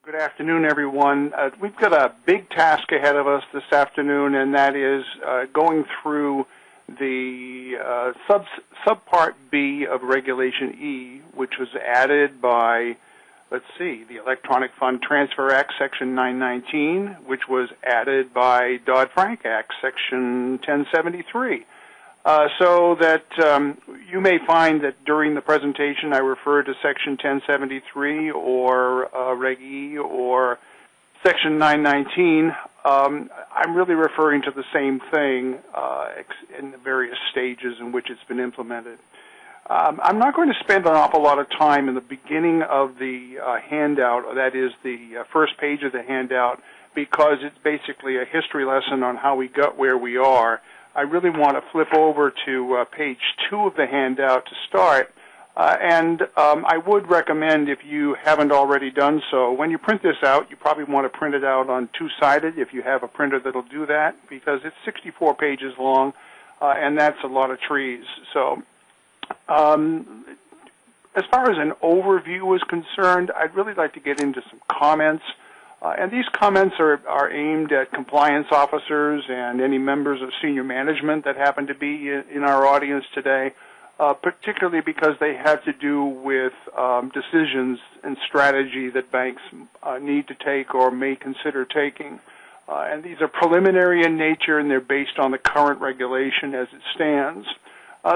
Good afternoon, everyone. We've got a big task ahead of us this afternoon, and that is going through the subpart B of Regulation E, which was added by, the Electronic Fund Transfer Act, Section 919, which was added by Dodd-Frank Act, Section 1073. So that you may find that during the presentation I refer to Section 1073 or Reg E or Section 919. I'm really referring to the same thing in the various stages in which it's been implemented. I'm not going to spend an awful lot of time in the beginning of the handout, that is the first page of the handout, because it's basically a history lesson on how we got where we are. I really want to flip over to page 2 of the handout to start, and I would recommend, if you haven't already done so, when you print this out, you probably want to print it out on two-sided if you have a printer that'll do that, because it's 64 pages long, and that's a lot of trees. So as far as an overview is concerned, I'd really like to get into some comments. And these comments are aimed at compliance officers and any members of senior management that happen to be in our audience today, particularly because they have to do with decisions and strategy that banks need to take or may consider taking. And these are preliminary in nature, and they're based on the current regulation as it stands.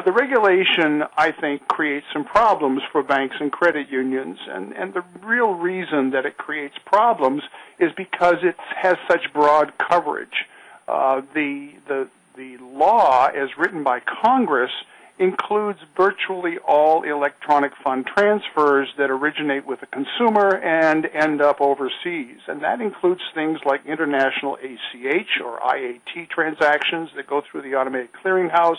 The regulation, I think, creates some problems for banks and credit unions, and the real reason that it creates problems is because it has such broad coverage. The law, as written by Congress, includes virtually all electronic fund transfers that originate with a consumer and end up overseas, and that includes things like international ACH or IAT transactions that go through the automated clearinghouse,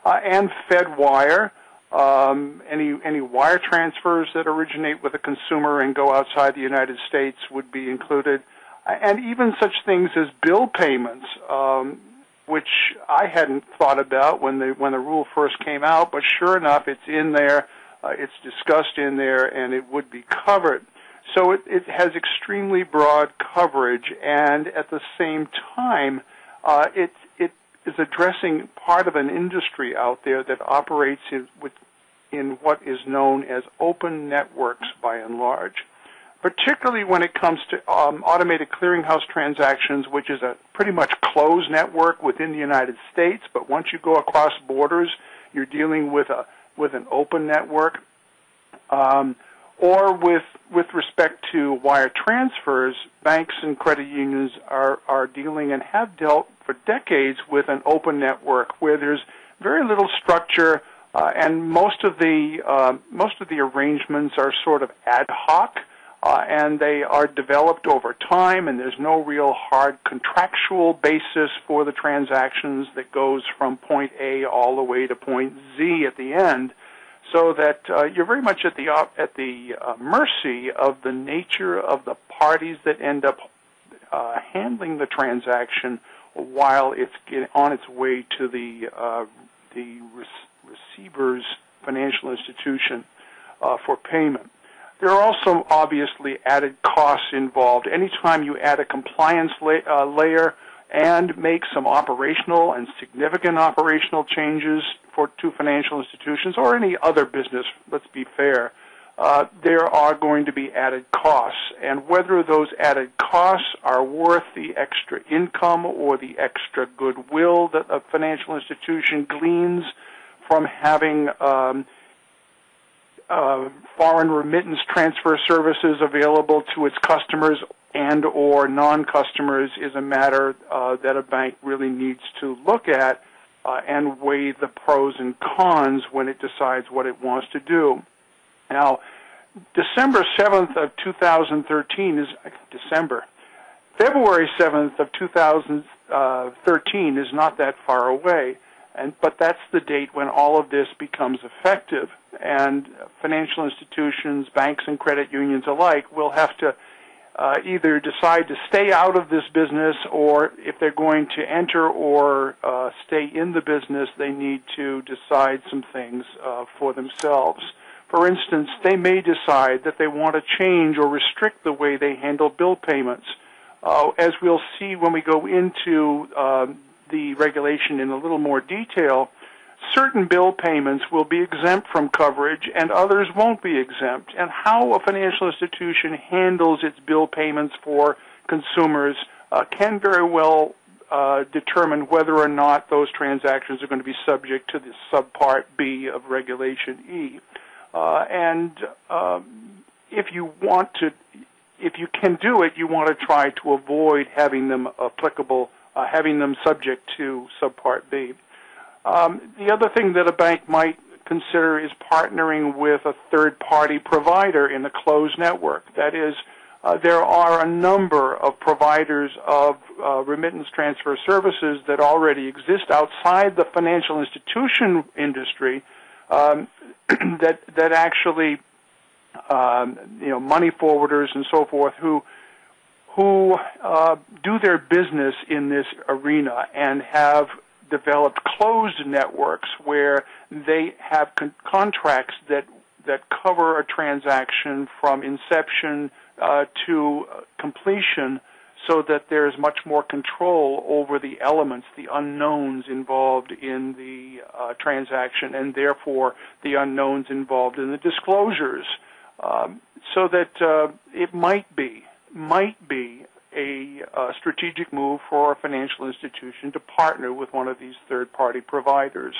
and FedWire, any wire transfers that originate with a consumer and go outside the United States would be included, and even such things as bill payments, which I hadn't thought about when the rule first came out, but sure enough, it's in there, it's discussed in there, and it would be covered. So it has extremely broad coverage, and at the same time, it is addressing part of an industry out there that operates in what is known as open networks by and large, particularly when it comes to automated clearinghouse transactions, which is a pretty much closed network within the United States, but once you go across borders, you're dealing with an open network. Or with respect to wire transfers, banks and credit unions are dealing and have dealt for decades with an open network where there's very little structure, and most of the arrangements are sort of ad hoc, and they are developed over time, and there's no real hard contractual basis for the transactions that goes from point A all the way to point Z at the end. So that you're very much at the mercy of the nature of the parties that end up handling the transaction while it's on its way to the receiver's financial institution for payment. There are also obviously added costs involved. Anytime you add a compliance layer and make some operational and significant operational changes to financial institutions or any other business, let's be fair, there are going to be added costs. And whether those added costs are worth the extra income or the extra goodwill that a financial institution gleans from having foreign remittance transfer services available to its customers and or non-customers is a matter that a bank really needs to look at and weigh the pros and cons when it decides what it wants to do. Now, February 7th of 2013 is not that far away, but that's the date when all of this becomes effective, and financial institutions, banks, and credit unions alike will have to either decide to stay out of this business, or if they're going to enter or stay in the business, they need to decide some things for themselves. For instance, they may decide that they want to change or restrict the way they handle bill payments. As we'll see when we go into the regulation in a little more detail, certain bill payments will be exempt from coverage and others won't be exempt. And how a financial institution handles its bill payments for consumers can very well determine whether or not those transactions are going to be subject to the subpart B of Regulation E. If you can do it, you want to try to avoid having them applicable, having them subject to subpart B. The other thing that a bank might consider is partnering with a third-party provider in a closed network. That is, there are a number of providers of remittance transfer services that already exist outside the financial institution industry that actually, money forwarders and so forth who do their business in this arena and have developed closed networks where they have contracts that cover a transaction from inception to completion, so that there's much more control over the elements, the unknowns involved in the transaction, and therefore the unknowns involved in the disclosures, so that it might be a strategic move for a financial institution to partner with one of these third-party providers.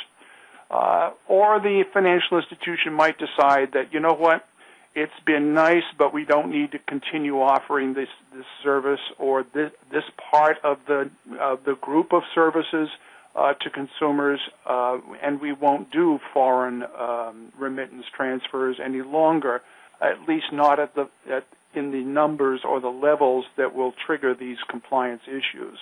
Or the financial institution might decide that, you know what, it's been nice, but we don't need to continue offering this service or this part of the group of services to consumers, and we won't do foreign remittance transfers any longer, at least not in the numbers or the levels that will trigger these compliance issues.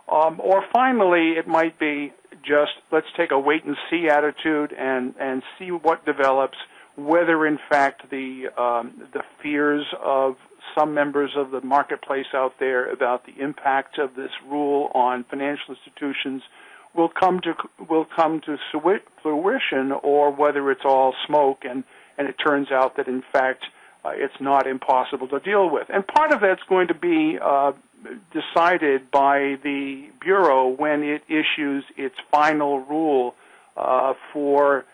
Or finally, it might be just let's take a wait-and-see attitude and see what develops, whether in fact the fears of some members of the marketplace out there about the impact of this rule on financial institutions will come to fruition, or whether it's all smoke and it turns out that in fact it's not impossible to deal with. And part of that's going to be decided by the Bureau when it issues its final rule for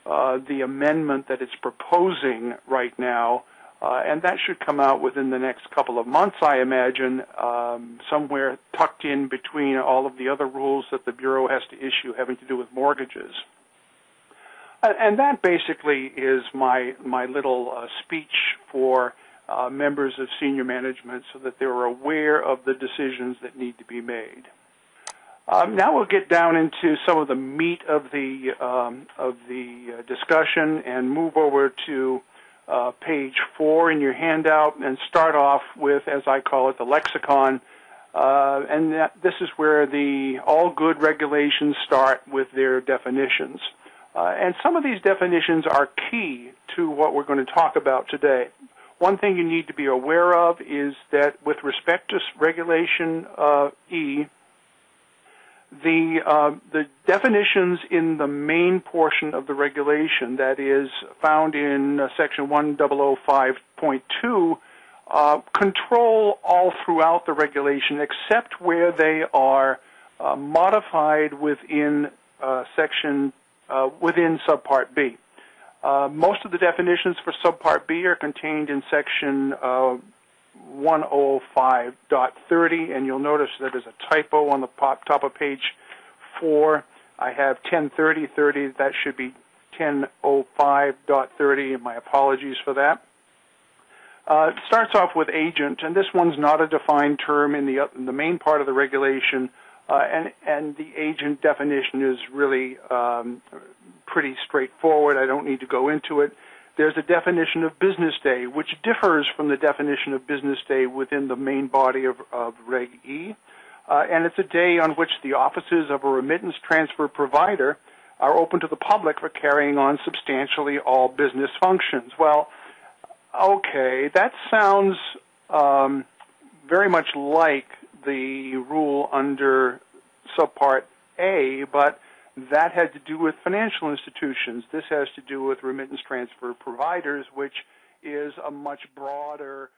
the amendment that it's proposing right now, and that should come out within the next couple of months, I imagine, somewhere tucked in between all of the other rules that the Bureau has to issue having to do with mortgages. And that basically is my little speech for members of senior management so that they're aware of the decisions that need to be made. Now we'll get down into some of the meat of the discussion and move over to page 4 in your handout and start off with, as I call it, the lexicon. And this is where the all good regulations start with their definitions. And some of these definitions are key to what we're going to talk about today. One thing you need to be aware of is that with respect to Regulation E, the definitions in the main portion of the regulation, that is found in Section 1005.2, control all throughout the regulation except where they are modified within within Subpart B. Most of the definitions for Subpart B are contained in Section 105.30, and you'll notice that there's a typo on the top of page 4. I have 1030.30. That should be 1005.30, and my apologies for that. It starts off with agent, and this one's not a defined term in the main part of the regulation, and the agent definition is really pretty straightforward. I don't need to go into it. There's a definition of business day, which differs from the definition of business day within the main body of Reg E. And it's a day on which the offices of a remittance transfer provider are open to the public for carrying on substantially all business functions. Well, okay, that sounds very much like the rule under Subpart A, but That had to do with financial institutions. This has to do with remittance transfer providers, which is a much broader